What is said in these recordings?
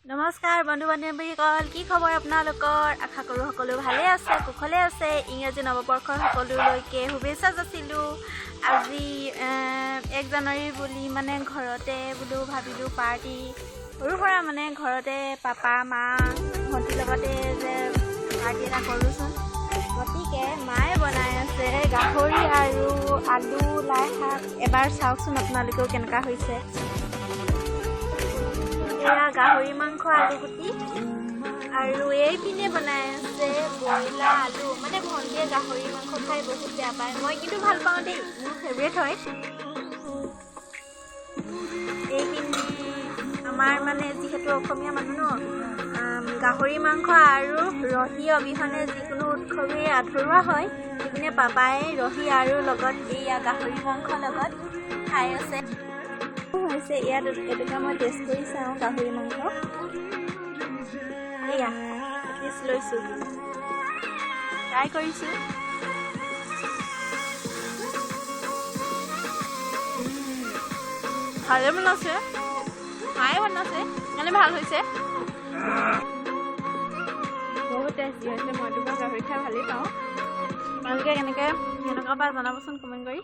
নমস্কাৰ বন্ধু বান্ধৱীসকল, কি খবৰ আপোনালোকৰ? আশা কৰোঁ সকলো ভালে আছে, কুশলে আছে। ইংৰাজী নৱবৰ্ষৰ সকলোলৈকে শুভেচ্ছা যাচিলোঁ। আজি 1 জানুৱাৰী বুলি মানে ঘৰতে বোলো ভাবিলোঁ পাৰ্টি সৰু সুৰা মানে ঘৰতে পাপা মা ভণ্টিৰ লগতে যে পাৰ্টি এটা কৰোঁচোন। গতিকে মায়ে বনাই আছে গাহৰি আৰু আলু লাই শাক। এবাৰ চাওকচোন আপোনালোকেও কেনেকুৱা হৈছে। এয়া গাহৰি মাংস আলুগুটি আৰু এইপিনে বনাই আছে ব্ৰইলাৰ আলু। মানে ভণ্টিয়ে গাহৰি মাংস খাই বহুত বেয়া পায়, মই কিন্তু ভাল পাওঁ দেই, মোৰ ফেভৰেট হয়। এইপিনে আমাৰ মানে যিহেতু অসমীয়া মানুহ গাহৰি মাংস আৰু ৰহি অবিহনে যিকোনো উৎসৱেই আধৰুৱা হয়। সেইপিনে পাপাই ৰহি আৰু লগত এইয়া গাহৰি মাংস লগত খাই আছে। হৈছে ইয়াত এটুকা মই টেষ্ট কৰি চাওঁ গাহৰি মাংস। এয়া পিচ লৈছোঁ, ট্ৰাই কৰিছোঁ। ভালে বনাইছে, মায়ে বনাইছে মানে ভাল হৈছে, বহুত টেষ্টি হৈছে। মইতো বাৰু গাহৰি খাই ভালেই পাওঁ। আপোনালোকে কেনেকুৱা পায় জনাবচোন কমেণ্ট কৰি।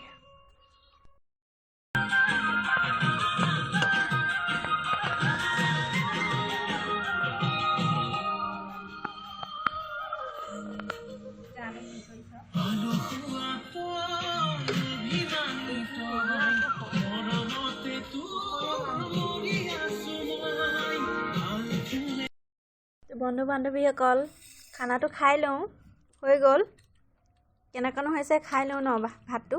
বন্ধু বান্ধৱীসকল, খানাটো খাই লওঁ, হৈ গ'ল। কেনেকুৱানো হৈছে খাই লওঁ ন ভাতটো।